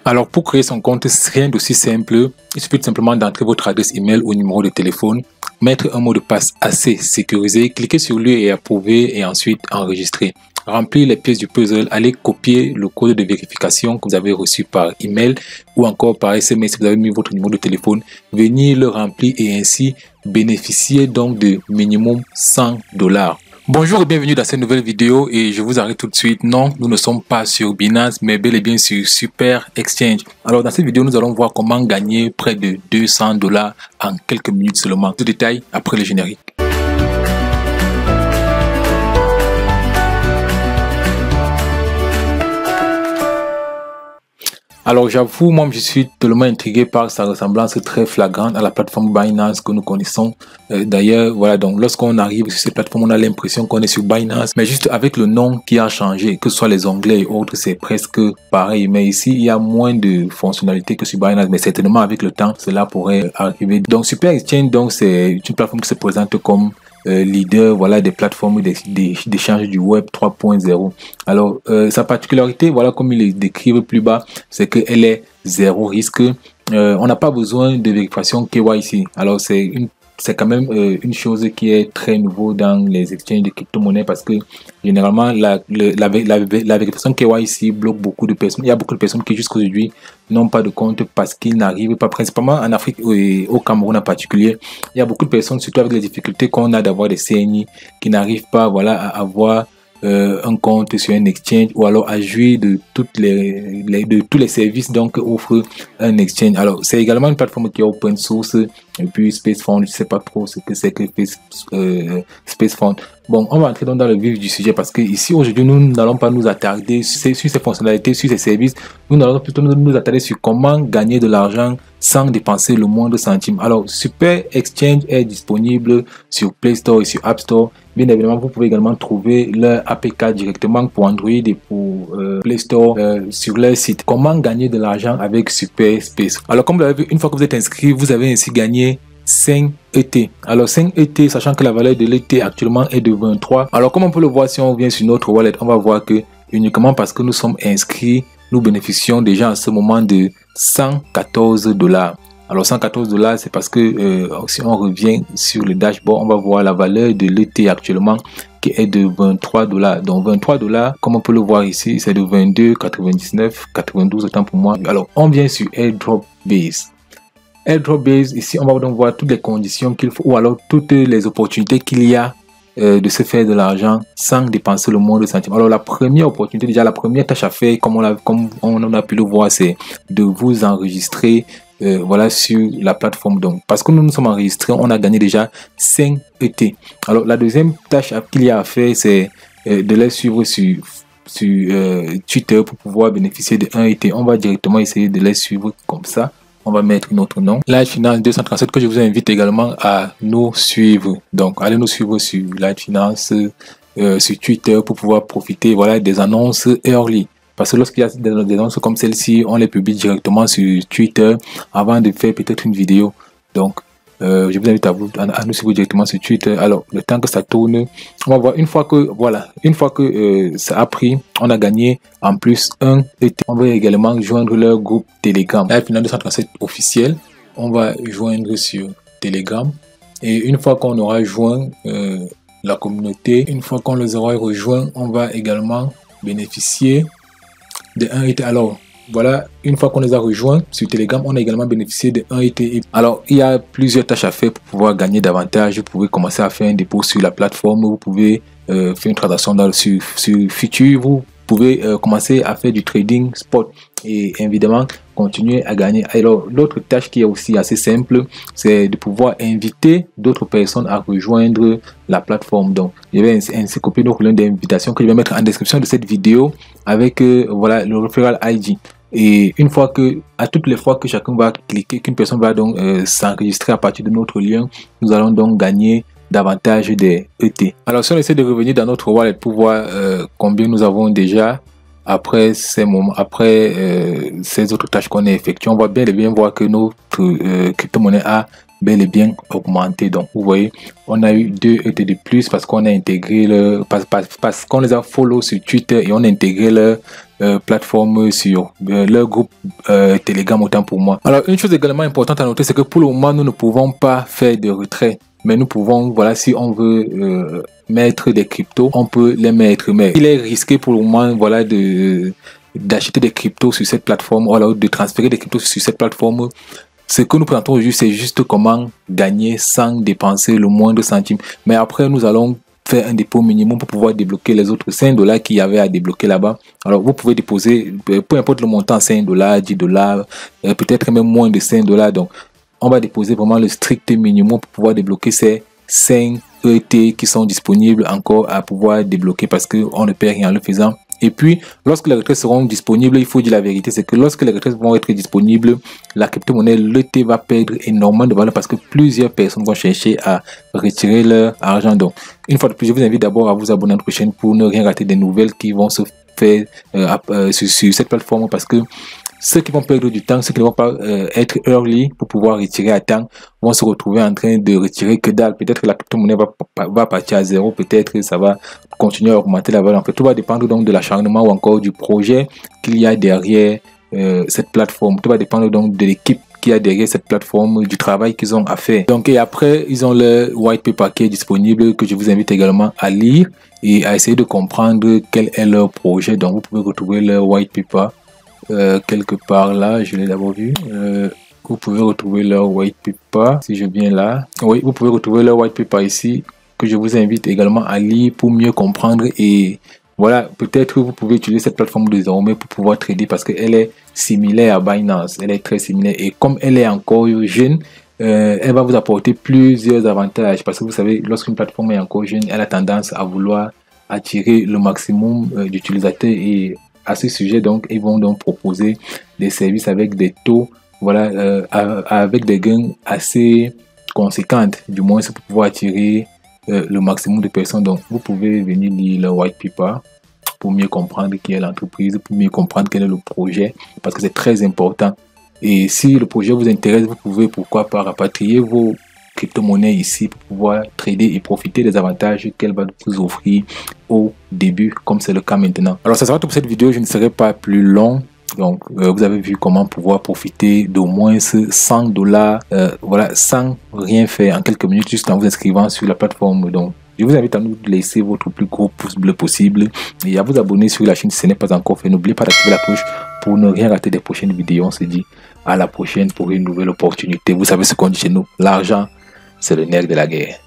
Alors pour créer son compte, c'est rien d'aussi simple. Il suffit tout simplement d'entrer votre adresse email ou numéro de téléphone, mettre un mot de passe assez sécurisé, cliquer sur lui et approuver et ensuite enregistrer. Remplir les pièces du puzzle, allez copier le code de vérification que vous avez reçu par email ou encore par SMS si vous avez mis votre numéro de téléphone, venir le remplir et ainsi bénéficier donc de minimum $100. Bonjour et bienvenue dans cette nouvelle vidéo et je vous arrête tout de suite. Non, nous ne sommes pas sur Binance mais bel et bien sur Super Exchange. Alors dans cette vidéo, nous allons voir comment gagner près de $200 en quelques minutes seulement. Tout détail après le générique. Alors j'avoue, moi je suis tellement intrigué par sa ressemblance très flagrante à la plateforme Binance que nous connaissons. D'ailleurs, voilà, donc lorsqu'on arrive sur cette plateforme, on a l'impression qu'on est sur Binance, mais juste avec le nom qui a changé, que ce soit les onglets et autres, c'est presque pareil. Mais ici, il y a moins de fonctionnalités que sur Binance, mais certainement avec le temps, cela pourrait arriver. Donc Super Exchange, donc c'est une plateforme qui se présente comme leader, voilà, des plateformes d'échange du web 3.0. Alors sa particularité, voilà, comme il le décrivent plus bas, c'est qu'elle est zéro risque. On n'a pas besoin de vérification KYC. Alors c'est quand même une chose qui est très nouveau dans les exchanges de crypto-monnaies parce que généralement la vérification KYC bloque beaucoup de personnes. Il y a beaucoup de personnes qui jusqu'à aujourd'hui n'ont pas de compte parce qu'ils n'arrivent pas, principalement en Afrique et au Cameroun en particulier. Il y a beaucoup de personnes, surtout avec les difficultés qu'on a d'avoir des CNI, qui n'arrivent pas, voilà, à avoir un compte sur un exchange ou alors à jouir de tous les services donc offre un exchange. Alors c'est également une plateforme qui est open source et puis SpaceFund, je sais pas trop ce que c'est que SpaceFund. Bon, on va entrer dans le vif du sujet parce que ici aujourd'hui nous n'allons pas nous attarder sur ces fonctionnalités, sur ces services. Nous allons plutôt nous attarder sur comment gagner de l'argent sans dépenser le moindre centime. Alors Super Exchange est disponible sur Play Store et sur App Store. Bien évidemment, vous pouvez également trouver leur APK directement pour Android et pour Play Store sur leur site. Comment gagner de l'argent avec Super Space? Alors comme vous l'avez vu, une fois que vous êtes inscrit, vous avez ainsi gagné 5 ET. Alors 5 ET, sachant que la valeur de l'ET actuellement est de 23. Alors comme on peut le voir, si on vient sur notre wallet, on va voir que uniquement parce que nous sommes inscrits, nous bénéficions déjà à ce moment de $114. Alors $114, c'est parce que si on revient sur le dashboard, on va voir la valeur de l'ET actuellement qui est de $23. Donc $23, comme on peut le voir ici, c'est de 22,99, 92 autant pour moi. Alors on vient sur Airdrop Base. Airdrop Base, ici on va donc voir toutes les conditions qu'il faut ou alors toutes les opportunités qu'il y a de se faire de l'argent sans dépenser le moindre centime. Alors la première opportunité, déjà la première tâche à faire, comme on a pu le voir, c'est de vous enregistrer voilà, sur la plateforme. Donc parce que nous nous sommes enregistrés, on a gagné déjà 5 ET. Alors la deuxième tâche qu'il y a à faire, c'est de les suivre sur Twitter pour pouvoir bénéficier de 1 ET. On va directement essayer de les suivre comme ça. On va mettre notre nom, Light Finance 237, que je vous invite également à nous suivre. Donc allez nous suivre sur Light Finance sur Twitter pour pouvoir profiter, voilà, des annonces early. Parce que lorsqu'il y a des annonces comme celle-ci, on les publie directement sur Twitter avant de faire peut-être une vidéo. Donc je vous invite à nous suivre directement sur Twitter. Alors le temps que ça tourne, on va voir une fois que ça a pris, on a gagné en plus un ET. On va également joindre leur groupe Telegram. Là, final 237 officiel, on va joindre sur Telegram et une fois qu'on aura joint la communauté, une fois qu'on les aura rejoints, on va également bénéficier de 1 ET. Alors voilà, une fois qu'on les a rejoints sur Telegram, on a également bénéficié de 1 ET. Alors, il y a plusieurs tâches à faire pour pouvoir gagner davantage. Vous pouvez commencer à faire un dépôt sur la plateforme. Vous pouvez faire une transaction sur Future. Vous pouvez commencer à faire du trading spot et évidemment continuer à gagner. Alors, l'autre tâche qui est aussi assez simple, c'est de pouvoir inviter d'autres personnes à rejoindre la plateforme. Donc, je vais ainsi copier notre lien d'invitation que je vais mettre en description de cette vidéo avec voilà, le referral ID. Et une fois que, à toutes les fois que chacun va cliquer, qu'une personne va donc s'enregistrer à partir de notre lien, nous allons donc gagner davantage des ET. Alors si on essaie de revenir dans notre wallet pour voir combien nous avons déjà, après ces moments, après ces autres tâches qu'on a effectuées, on va bel et bien voir que notre crypto-monnaie a bel et bien augmenté. Donc vous voyez, on a eu 2 ETH de plus parce qu'on a intégré parce qu'on les a follow sur Twitter et on a intégré leur plateforme sur leur groupe Telegram, autant pour moi. Alors une chose également importante à noter, c'est que pour le moment nous ne pouvons pas faire de retrait, mais nous pouvons, voilà, si on veut mettre des cryptos, on peut les mettre, mais il est risqué pour le moment, voilà, d'acheter des cryptos sur cette plateforme, voilà, de transférer des cryptos sur cette plateforme. Ce que nous présentons aujourd'hui, c'est juste comment gagner sans dépenser le moindre centime. Mais après, nous allons faire un dépôt minimum pour pouvoir débloquer les autres 5 $ qu'il y avait à débloquer là-bas. Alors, vous pouvez déposer, peu importe le montant, 5 $, 10 $, peut-être même moins de 5 $. Donc, on va déposer vraiment le strict minimum pour pouvoir débloquer ces 5 ET qui sont disponibles encore à pouvoir débloquer parce qu'on ne perd rien en le faisant. Et puis, lorsque les retraits seront disponibles, il faut dire la vérité, c'est que lorsque les retraits vont être disponibles, la crypto-monnaie, l'ET va perdre énormément de valeur parce que plusieurs personnes vont chercher à retirer leur argent. Donc, une fois de plus, je vous invite d'abord à vous abonner à notre chaîne pour ne rien rater des nouvelles qui vont se faire sur cette plateforme parce que ceux qui vont perdre du temps, ceux qui ne vont pas être early pour pouvoir retirer à temps, vont se retrouver en train de retirer que dalle. Peut-être que la crypto-monnaie va partir à zéro, peut-être que ça va continuer à augmenter la valeur. En fait, tout va dépendre donc de l'acharnement ou encore du projet qu'il y a derrière cette plateforme. Tout va dépendre donc de l'équipe qu'il y a derrière cette plateforme, du travail qu'ils ont à faire. Donc, et après, ils ont le white paper qui est disponible, que je vous invite également à lire et à essayer de comprendre quel est leur projet. Donc, vous pouvez retrouver leur white paper quelque part là, je l'ai d'abord vu. Vous pouvez retrouver leur white paper si je viens là. Oui, vous pouvez retrouver leur white paper ici, que je vous invite également à lire pour mieux comprendre. Et voilà, peut-être que vous pouvez utiliser cette plateforme désormais pour pouvoir trader parce qu'elle est similaire à Binance. Elle est très similaire et comme elle est encore jeune, elle va vous apporter plusieurs avantages parce que vous savez, lorsqu'une plateforme est encore jeune, elle a tendance à vouloir attirer le maximum d'utilisateurs. Et à ce sujet, donc, ils vont donc proposer des services avec des taux, voilà, avec des gains assez conséquents, du moins c'est pour pouvoir attirer le maximum de personnes. Donc, vous pouvez venir lire le white paper pour mieux comprendre qui est l'entreprise, pour mieux comprendre quel est le projet, parce que c'est très important. Et si le projet vous intéresse, vous pouvez, pourquoi pas, rapatrier vos crypto-monnaie ici pour pouvoir trader et profiter des avantages qu'elle va vous offrir au début, comme c'est le cas maintenant. Alors ça sera tout pour cette vidéo, je ne serai pas plus long. Donc vous avez vu comment pouvoir profiter d'au moins 100 $, voilà, sans rien faire, en quelques minutes, juste en vous inscrivant sur la plateforme. Donc je vous invite à nous laisser votre plus gros pouce bleu possible et à vous abonner sur la chaîne si ce n'est pas encore fait. N'oubliez pas d'activer la cloche pour ne rien rater des prochaines vidéos. On se dit à la prochaine pour une nouvelle opportunité. Vous savez ce qu'on dit chez nous, l'argent, c'est le nerf de la guerre.